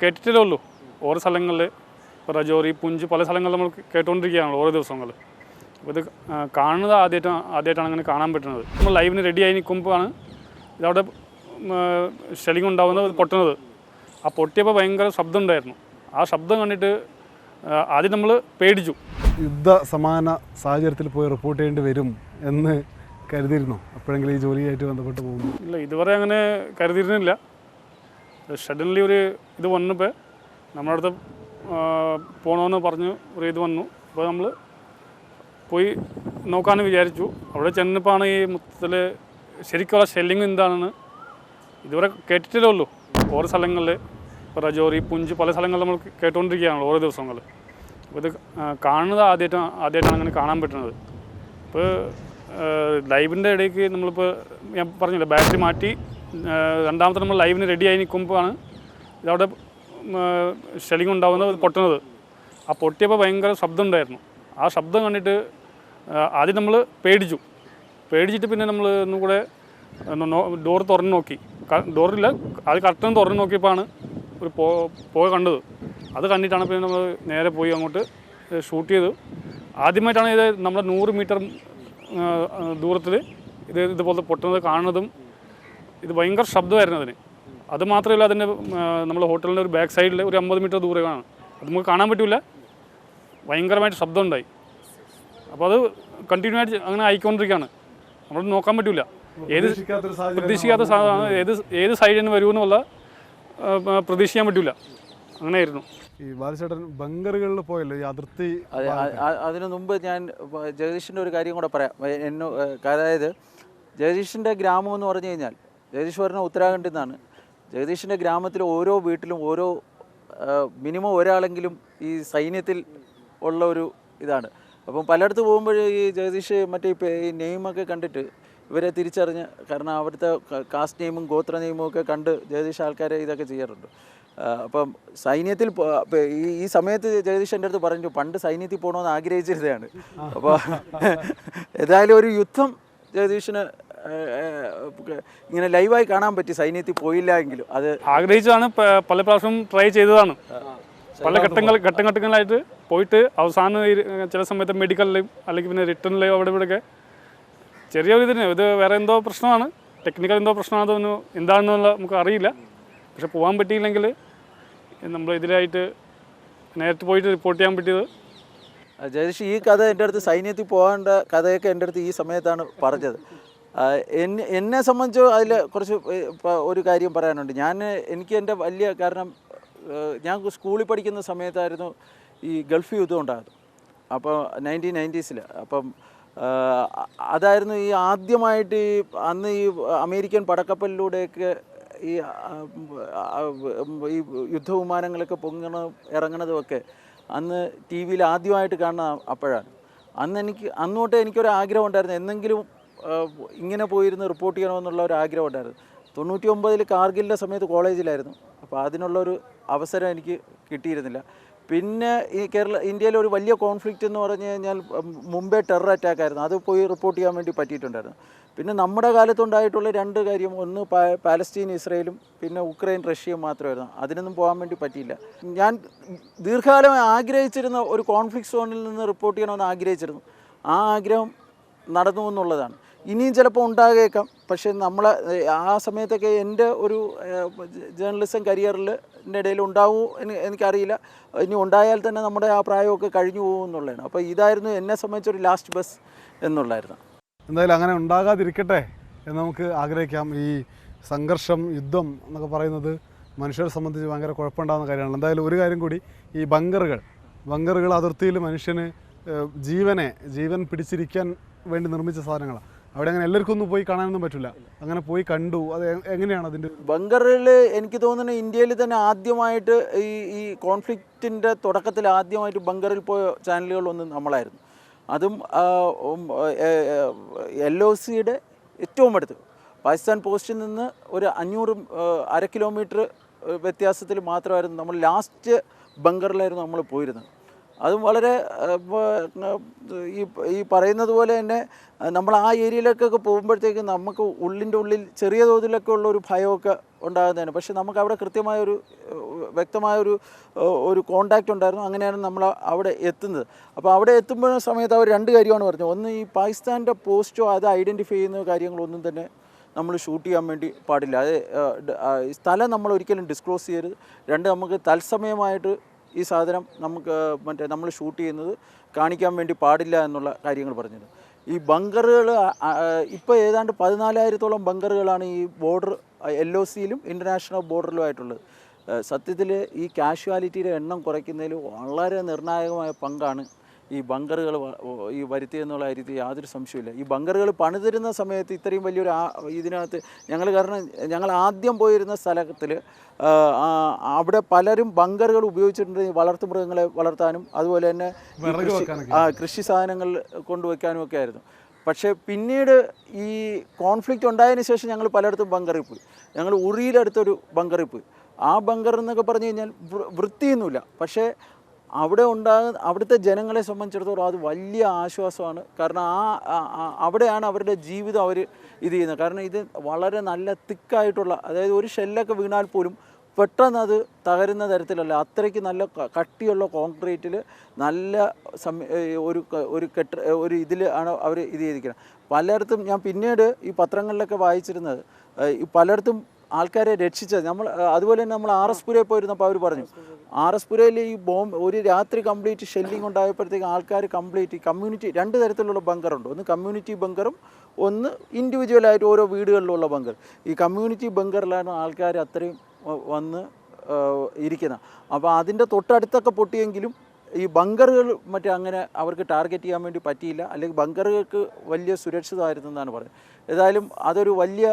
കേട്ടിട്ടേ ഉള്ളൂ. ഓരോ സ്ഥലങ്ങളിൽ ഇപ്പോൾ രജോറി, പുഞ്ച് പല സ്ഥലങ്ങളിൽ നമ്മൾ കേട്ടുകൊണ്ടിരിക്കുകയാണല്ലോ ഓരോ ദിവസങ്ങൾ. അപ്പോൾ ഇത് കാണുന്നത് ആദ്യമായിട്ടാണ് അങ്ങനെ കാണാൻ പറ്റുന്നത്. നമ്മൾ ലൈവിന് റെഡിയായി നിൽക്കുമ്പോഴാണ് ഇതവിടെ ഷെല്ലിങ് ഉണ്ടാകുന്നത്, പൊട്ടുന്നത്. ആ പൊട്ടിയപ്പോൾ ഭയങ്കര ശബ്ദം ഉണ്ടായിരുന്നു. ആ ശബ്ദം കണ്ടിട്ട് ആദ്യം നമ്മൾ പേടിച്ചു. യുദ്ധ സമാന സാഹചര്യത്തിൽ പോയി റിപ്പോർട്ട് ചെയ്യേണ്ടി വരും എന്ന് കരുതിയിരുന്നു അപ്പോഴെങ്കിലും ഈ ജോലിയായിട്ട് ബന്ധപ്പെട്ട് പോകുന്നു? ഇല്ല, ഇതുവരെ അങ്ങനെ കരുതിയിരുന്നില്ല. സഡൻലി ഒരു ഇത് വന്നപ്പോൾ നമ്മുടെ അടുത്ത് പോകണമെന്ന് പറഞ്ഞ് ഒരു ഇത് വന്നു. അപ്പോൾ നമ്മൾ പോയി നോക്കാമെന്ന് വിചാരിച്ചു. അവിടെ ചെന്നപ്പോഴാണ് ഈ മൊത്തത്തിൽ ശരിക്കുള്ള ഷെല്ലിങ് എന്താണെന്ന് ഇതുവരെ കേട്ടിട്ടേ ഉള്ളൂ. ഓരോ സ്ഥലങ്ങളിൽ ഇപ്പോൾ രജോറി, പുഞ്ച് പല സ്ഥലങ്ങളിൽ നമ്മൾ കേട്ടുകൊണ്ടിരിക്കുകയാണല്ലോ ഓരോ ദിവസങ്ങൾ. അപ്പോൾ ഇത് കാണുന്നത് ആദ്യമായിട്ടാണ് അങ്ങനെ കാണാൻ പറ്റുന്നത്. ഇപ്പോൾ ലൈവിൻ്റെ ഇടയ്ക്ക് നമ്മളിപ്പോൾ ഞാൻ പറഞ്ഞില്ല, ബാറ്ററി മാറ്റി രണ്ടാമത്തെ നമ്മൾ ലൈവിന് റെഡിയായി നിൽക്കുമ്പോഴാണ് ഇതവിടെ ഷെല്ലിങ് ഉണ്ടാകുന്നത്, പൊട്ടുന്നത്. ആ പൊട്ടിയപ്പോൾ ഭയങ്കര ശബ്ദം ഉണ്ടായിരുന്നു. ആ ശബ്ദം കണ്ടിട്ട് ആദ്യം നമ്മൾ പേടിച്ചിട്ട് പിന്നെ നമ്മൾ ഒന്നും കൂടെ ഡോർ തുറന്ന് നോക്കി. ഡോറില്ല, അത് കറക്റ്റ് തുറന്ന് നോക്കിയപ്പോഴാണ് ഒരു പുക കണ്ടത്. അത് കണ്ടിട്ടാണ് പിന്നെ നമ്മൾ നേരെ പോയി അങ്ങോട്ട് ഷൂട്ട് ചെയ്തു. ആദ്യമായിട്ടാണ് ഇത് നമ്മുടെ 100 മീറ്റർ ദൂരത്തിൽ ഇതുപോലെ പൊട്ടുന്നത് കാണുന്നതും. ഇത് ഭയങ്കര ശബ്ദമായിരുന്നു അതിന്. അത് മാത്രമല്ല, അതിൻ്റെ നമ്മുടെ ഹോട്ടലിൻ്റെ ഒരു ബാക്ക് സൈഡിൽ ഒരു 50 മീറ്റർ ദൂരമാണ്. അത് നമുക്ക് കാണാൻ പറ്റില്ല, ഭയങ്കരമായിട്ട് ശബ്ദം ഉണ്ടായി. അപ്പോൾ അത് കണ്ടിന്യൂ ആയിട്ട് അങ്ങനെ ആയിക്കൊണ്ടിരിക്കുകയാണ്. നമ്മൾ നോക്കാൻ പറ്റില്ല, പ്രതീക്ഷിക്കാത്ത സാധനമാണ്. ഏത് സൈഡിൽ നിന്ന് വരുമെന്നുള്ള പ്രതീക്ഷിക്കാൻ പറ്റില്ല. അങ്ങനെയായിരുന്നു. ഈ ബാലചേട്ടൻ ബങ്കറുകളിൽ പോയല്ലോ, ഈ അതിർത്തി. അതിനു മുമ്പ് ഞാൻ ജഗദീഷിൻ്റെ ഒരു കാര്യം കൂടെ പറയാം. അതായത് ജഗദീഷിൻ്റെ ഗ്രാമം എന്ന് പറഞ്ഞു കഴിഞ്ഞാൽ, ജഗദീഷ് പറഞ്ഞ ഉത്തരാഖണ്ഡിൽ നിന്നാണ്. ജഗദീഷിൻ്റെ ഗ്രാമത്തിൽ ഓരോ വീട്ടിലും മിനിമം ഒരാളെങ്കിലും ഈ സൈന്യത്തിൽ ഉള്ള ഒരു ഇതാണ്. അപ്പം പലയിടത്ത് പോകുമ്പോൾ ഈ ജഗദീഷ് മറ്റേ ഈ നെയിമൊക്കെ കണ്ടിട്ട് ഇവരെ തിരിച്ചറിഞ്ഞ്, കാരണം അവിടുത്തെ കാസ്റ്റ് നെയിമും ഗോത്ര നെയിമും ഒക്കെ കണ്ട് ജഗദീഷ് ആൾക്കാരെ ഇതൊക്കെ ചെയ്യാറുണ്ട്. അപ്പം സൈന്യത്തിൽ ഈ സമയത്ത് ജഗദീഷ് എൻ്റെ അടുത്ത് പറഞ്ഞു, പണ്ട് സൈന്യത്തിൽ പോകണമെന്ന് ആഗ്രഹിച്ചിരുന്നതാണ്. അപ്പോൾ ഏതായാലും ഒരു യുദ്ധം ജഗദീഷിന് ഇങ്ങനെ ലൈവായി കാണാൻ പറ്റി. സൈന്യത്തിൽ പോയില്ല എങ്കിലും അത് ആഗ്രഹിച്ചതാണ്, പല പ്രാവശ്യം ട്രൈ ചെയ്തതാണ്. പല ഘട്ടങ്ങളായിട്ട് പോയിട്ട് അവസാനം ചില സമയത്ത് മെഡിക്കലിലെയും അല്ലെങ്കിൽ പിന്നെ റിട്ടേണിലെയോ അവിടെ ഇവിടെയൊക്കെ ചെറിയ ഇതിന് ഇത് വേറെ എന്തോ പ്രശ്നമാണ്, ടെക്നിക്കൽ എന്തോ പ്രശ്നമാണ്. അതൊന്നും എന്താണെന്നുള്ള നമുക്ക് അറിയില്ല. പക്ഷെ പോകാൻ പറ്റിയില്ലെങ്കിൽ നമ്മൾ ഇതിലായിട്ട് നേരിട്ട് പോയിട്ട് റിപ്പോർട്ട് ചെയ്യാൻ പറ്റിയത്. ജഗദീഷ് ഈ കഥ എൻ്റെ അടുത്ത് സൈന്യത്തിൽ പോകേണ്ട കഥയൊക്കെ എൻ്റെ അടുത്ത് ഈ സമയത്താണ് പറഞ്ഞത്. എന്നെ സംബന്ധിച്ച് അതിൽ കുറച്ച് ഒരു കാര്യം പറയാനുണ്ട്. എനിക്ക് എൻ്റെ വലിയ കാരണം, ഞാൻ സ്കൂളിൽ പഠിക്കുന്ന സമയത്തായിരുന്നു ഈ ഗൾഫ് യുദ്ധം ഉണ്ടായത്. അപ്പോൾ 1990s. അപ്പം അതായിരുന്നു ഈ ആദ്യമായിട്ട് അന്ന് ഈ അമേരിക്കൻ പടക്കപ്പലിലൂടെയൊക്കെ ഈ യുദ്ധവിമാനങ്ങളൊക്കെ ഇറങ്ങണതുമൊക്കെ അന്ന് ടി വിയിൽ ആദ്യമായിട്ട് കാണുന്ന അപ്പോഴാണ്. അന്നോട്ട് എനിക്കൊരു ആഗ്രഹം ഉണ്ടായിരുന്നു, എന്തെങ്കിലും ഇങ്ങനെ പോയിരുന്ന് റിപ്പോർട്ട് ചെയ്യണമെന്നുള്ള ഒരു ആഗ്രഹം ഉണ്ടായിരുന്നു. 99 കാർഗിലിൻ്റെ സമയത്ത് കോളേജിലായിരുന്നു. അപ്പോൾ അതിനുള്ളൊരു അവസരം എനിക്ക് കിട്ടിയിരുന്നില്ല. പിന്നെ ഈ ഇന്ത്യയിലെ ഒരു വലിയ കോൺഫ്ലിക്റ്റ് എന്ന് പറഞ്ഞു കഴിഞ്ഞാൽ മുംബൈ ടെറർ അറ്റാക്ക് ആയിരുന്നു. അത് പോയി റിപ്പോർട്ട് ചെയ്യാൻ വേണ്ടി പറ്റിയിട്ടുണ്ടായിരുന്നു. പിന്നെ നമ്മുടെ കാലത്തുണ്ടായിട്ടുള്ള 2 കാര്യം, ഒന്ന് പാലസ്തീൻ ഇസ്രയേലും പിന്നെ ഉക്രൈൻ റഷ്യയും മാത്രമായിരുന്നു. അതിനൊന്നും പോകാൻ വേണ്ടി പറ്റിയില്ല. ഞാൻ ദീർഘകാലമായി ആഗ്രഹിച്ചിരുന്ന ഒരു കോൺഫ്ലിക്റ്റ് സോണിൽ നിന്ന് റിപ്പോർട്ട് ചെയ്യണമെന്ന് ആഗ്രഹിച്ചിരുന്നു. ആ ആഗ്രഹം നടന്നു എന്നുള്ളതാണ്. ഇനിയും ചിലപ്പോൾ ഉണ്ടാകേക്കാം. പക്ഷേ ആ സമയത്തൊക്കെ എൻ്റെ ഒരു ജേർണലിസം കരിയറിൽ ഇടയിൽ ഉണ്ടാവും എനിക്കറിയില്ല. ഇനി ഉണ്ടായാൽ തന്നെ നമ്മുടെ ആ പ്രായമൊക്കെ കഴിഞ്ഞു പോകും എന്നുള്ളതാണ്. അപ്പോൾ ഇതായിരുന്നു എന്നെ സംബന്ധിച്ചൊരു ലാസ്റ്റ് ബസ് എന്നുള്ളായിരുന്നു. എന്തായാലും അങ്ങനെ ഉണ്ടാകാതിരിക്കട്ടെ എന്ന് നമുക്ക് ആഗ്രഹിക്കാം. ഈ സംഘർഷം, യുദ്ധം എന്നൊക്കെ പറയുന്നത് മനുഷ്യരെ സംബന്ധിച്ച് ഭയങ്കര കുഴപ്പമുണ്ടാകുന്ന കാര്യമാണ്. എന്തായാലും ഒരു കാര്യം കൂടി, ഈ ബങ്കറുകൾ അതിർത്തിയിൽ മനുഷ്യന് ജീവൻ പിടിച്ചിരിക്കാൻ വേണ്ടി നിർമ്മിച്ച സാധനങ്ങളാണ്. അവിടെ അങ്ങനെ എല്ലാവർക്കും ഒന്നും പോയി കാണാനൊന്നും പറ്റില്ല. അങ്ങനെ പോയി കണ്ടു. അത് എങ്ങനെയാണ് അതിൻ്റെ ബങ്കറിൽ? എനിക്ക് തോന്നുന്നു ഇന്ത്യയിൽ തന്നെ ആദ്യമായിട്ട് ഈ കോൺഫ്ലിക്റ്റിൻ്റെ തുടക്കത്തിൽ ആദ്യമായിട്ട് ബങ്കറിൽ പോയ ചാനലുകളൊന്നും നമ്മളായിരുന്നു. അതും LOCയുടെ ഏറ്റവും അടുത്ത് പാകിസ്ഥാൻ പോസ്റ്റിൽ നിന്ന് ഒരു 500 കിലോമീറ്റർ വ്യത്യാസത്തിൽ മാത്രമായിരുന്നു നമ്മൾ ലാസ്റ്റ് ബങ്കറിലായിരുന്നു നമ്മൾ പോയിരുന്നത്. അതും വളരെ ഈ പറയുന്നത് പോലെ തന്നെ നമ്മൾ ആ ഏരിയയിലേക്കൊക്കെ പോകുമ്പോഴത്തേക്ക് നമുക്ക് ഉള്ളിൽ ചെറിയ തോതിലൊക്കെ ഉള്ള ഒരു ഭയമൊക്കെ ഉണ്ടാകുന്നതാണ്. പക്ഷേ നമുക്ക് അവിടെ കൃത്യമായൊരു വ്യക്തമായൊരു കോണ്ടാക്റ്റ് ഉണ്ടായിരുന്നു. അങ്ങനെയാണ് നമ്മൾ അവിടെ എത്തുന്നത്. അപ്പോൾ അവിടെ എത്തുമ്പോൾ സമയത്ത് അവർ 2 കാര്യമാണ് പറഞ്ഞത്. ഒന്ന്, ഈ പാകിസ്ഥാൻ്റെ പോസ്റ്റോ അത് ഐഡൻറ്റിഫൈ ചെയ്യുന്ന കാര്യങ്ങളൊന്നും തന്നെ നമ്മൾ ഷൂട്ട് ചെയ്യാൻ വേണ്ടി പാടില്ല. അത് സ്ഥലം നമ്മൾ ഒരിക്കലും ഡിസ്ക്ലോസ് ചെയ്യരുത്. 2, നമുക്ക് തത്സമയമായിട്ട് ഈ സാധനം നമുക്ക് നമ്മൾ ഷൂട്ട് ചെയ്യുന്നത് കാണിക്കാൻ വേണ്ടി പാടില്ല എന്നുള്ള കാര്യങ്ങൾ പറഞ്ഞത്. ഈ ബങ്കറുകൾ ഇപ്പോൾ ഏതാണ്ട് 14,000-ഓളം ബങ്കറുകളാണ് ഈ ബോർഡർ LOCയിലും ഇൻ്റർനാഷണൽ ബോർഡറിലുമായിട്ടുള്ളത്. സത്യത്തിൽ ഈ കാഷ്വാലിറ്റിയുടെ എണ്ണം കുറയ്ക്കുന്നതിൽ വളരെ നിർണായകമായ പങ്കാണ് ഈ ബങ്കറുകൾ ഈ വരുത്തിയെന്നുള്ള കാര്യത്തിൽ യാതൊരു സംശയമില്ല. ഈ ബങ്കറുകൾ പണിതിരുന്ന സമയത്ത് ഇത്രയും വലിയൊരു ഇതിനകത്ത് ഞങ്ങൾ ആദ്യം പോയിരുന്ന സ്ഥലത്തിൽ അവിടെ പലരും ബങ്കറുകൾ ഉപയോഗിച്ചിട്ടുണ്ട് വളർത്തുമൃഗങ്ങളെ വളർത്താനും അതുപോലെ തന്നെ കൃഷി സാധനങ്ങൾ കൊണ്ടുവയ്ക്കാനും ഒക്കെ ആയിരുന്നു. പക്ഷേ പിന്നീട് ഈ കോൺഫ്ലിക്റ്റ് ഉണ്ടായതിനു ശേഷം ഞങ്ങൾ പലയിടത്തും ബങ്കറിൽ പോയി. ഞങ്ങൾ ഉറിയിലടുത്തൊരു ബങ്കറിൽ പോയി. ആ ബങ്കർ എന്നൊക്കെ പറഞ്ഞു കഴിഞ്ഞാൽ വൃത്തിയൊന്നുമില്ല. പക്ഷേ അവിടുത്തെ ജനങ്ങളെ സംബന്ധിച്ചിടത്തോളം അത് വലിയ ആശ്വാസമാണ്. കാരണം അവിടെയാണ് അവരുടെ ജീവിതം അവർ ഇത് ചെയ്യുന്നത്. കാരണം ഇത് വളരെ നല്ല തിക്കായിട്ടുള്ള, അതായത് ഒരു ഷെല്ലൊക്കെ വീണാൽ പോലും പെട്ടെന്ന് അത് തകരുന്ന തരത്തിലല്ല, അത്രയ്ക്ക് നല്ല കട്ടിയുള്ള കോൺക്രീറ്റിൽ നല്ല ഒരു ഇതിൽ ആണ് അവർ ഇത് ചെയ്തിരിക്കുന്നത്. പലയിടത്തും ഞാൻ പിന്നീട് ഈ പത്രങ്ങളിലൊക്കെ വായിച്ചിരുന്നത് ഈ പലയിടത്തും ആൾക്കാരെ രക്ഷിച്ചത് അതുപോലെ തന്നെ നമ്മൾ RS പുരയിൽ പോയിരുന്നപ്പോൾ അവർ പറഞ്ഞു, RS പുരയിൽ ഈ ഒരു രാത്രി കംപ്ലീറ്റ് ഷെല്ലിംഗ് ഉണ്ടായപ്പോഴത്തേക്ക് ആൾക്കാർ കമ്മ്യൂണിറ്റി 2 തരത്തിലുള്ള ബങ്കറുണ്ട്. ഒന്ന് കമ്മ്യൂണിറ്റി ബങ്കറും ഒന്ന് ഇൻഡിവിജ്വലായിട്ട് ഓരോ വീടുകളിലുള്ള ബങ്കർ. ഈ കമ്മ്യൂണിറ്റി ബങ്കറിലാണ് ആൾക്കാർ അത്രയും വന്ന് ഇരിക്കുന്നത്. അപ്പോൾ അതിൻ്റെ തൊട്ടടുത്തൊക്കെ പൊട്ടിയെങ്കിലും ഈ ബങ്കറുകൾ അങ്ങനെ അവർക്ക് ടാർഗറ്റ് ചെയ്യാൻ വേണ്ടി പറ്റിയില്ല. അല്ലെങ്കിൽ ബങ്കറുകൾക്ക് വലിയ സുരക്ഷിതമായിരുന്നു എന്നാണ് പറയുന്നത്. ഏതായാലും അതൊരു വലിയ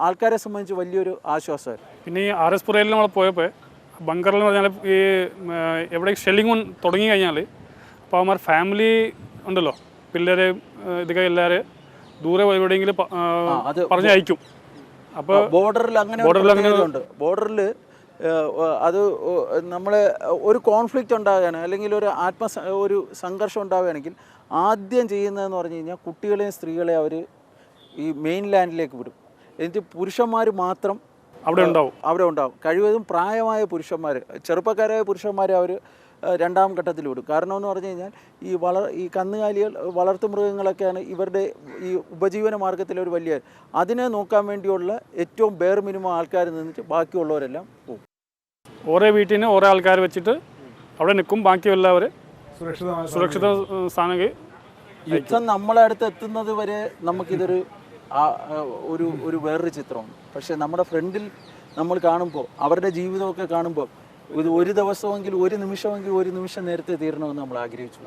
ആൾക്കാരെ സംബന്ധിച്ച് വലിയൊരു ആശ്വാസമായിരുന്നു. പിന്നെ ഈ RS പുരയിൽ നമ്മൾ പോയപ്പോൾ ബങ്കറിൽ എന്ന് പറഞ്ഞാൽ ഈ എവിടെ ഷെല്ലിങ് തുടങ്ങി കഴിഞ്ഞാൽ അപ്പോൾ അവന്മാർ ഫാമിലി ഉണ്ടല്ലോ, പിള്ളേരെ ഇതൊക്കെ എല്ലാവരും ദൂരെ എവിടെയെങ്കിലും പറഞ്ഞയക്കും. അപ്പോൾ ബോർഡറിൽ ഉണ്ട്. ബോർഡറിൽ അത് നമ്മൾ ഒരു കോൺഫ്ലിക്റ്റ് ഉണ്ടാകുകയാണ് അല്ലെങ്കിൽ ഒരു സംഘർഷം ഉണ്ടാവുകയാണെങ്കിൽ ആദ്യം ചെയ്യുന്നതെന്ന് പറഞ്ഞു കഴിഞ്ഞാൽ കുട്ടികളെയും സ്ത്രീകളെയും അവർ ഈ മെയിൻ ലാൻഡിലേക്ക് വിടും. എന്നിട്ട് പുരുഷന്മാർ മാത്രം അവിടെ ഉണ്ടാവും. കഴിവതും പ്രായമായ പുരുഷന്മാർ, ചെറുപ്പക്കാരായ പുരുഷന്മാരെ അവർ 2ാം ഘട്ടത്തിൽ വിടും. കാരണം എന്ന് പറഞ്ഞു കഴിഞ്ഞാൽ ഈ കന്നുകാലികൾ വളർത്തുമൃഗങ്ങളൊക്കെയാണ് ഇവരുടെ ഈ ഉപജീവന മാർഗത്തിലെ ഒരു വലിയ, അതിനെ നോക്കാൻ വേണ്ടിയുള്ള ഏറ്റവും ബെയർ മിനിമം ആൾക്കാർ നിന്നിട്ട് ബാക്കിയുള്ളവരെല്ലാം പോകും. ഓരോ വീട്ടിൽ നിന്ന് ഓരോ ആൾക്കാർ വെച്ചിട്ട് അവിടെ നിൽക്കും. ബാക്കിയുള്ളവർ സുരക്ഷിത സ്ഥാനം. യുദ്ധം നമ്മളെ അടുത്ത് എത്തുന്നത് വരെ നമുക്കിതൊരു ഒരു വേറൊരു ചിത്രമാണ്. പക്ഷേ നമ്മുടെ ഫ്രണ്ടിൽ നമ്മൾ കാണുമ്പോൾ അവരുടെ ജീവിതമൊക്കെ കാണുമ്പോൾ ഒരു ദിവസമെങ്കിലും ഒരു നിമിഷം നേരത്തെ തീരണമെന്ന് നമ്മൾ ആഗ്രഹിച്ചു.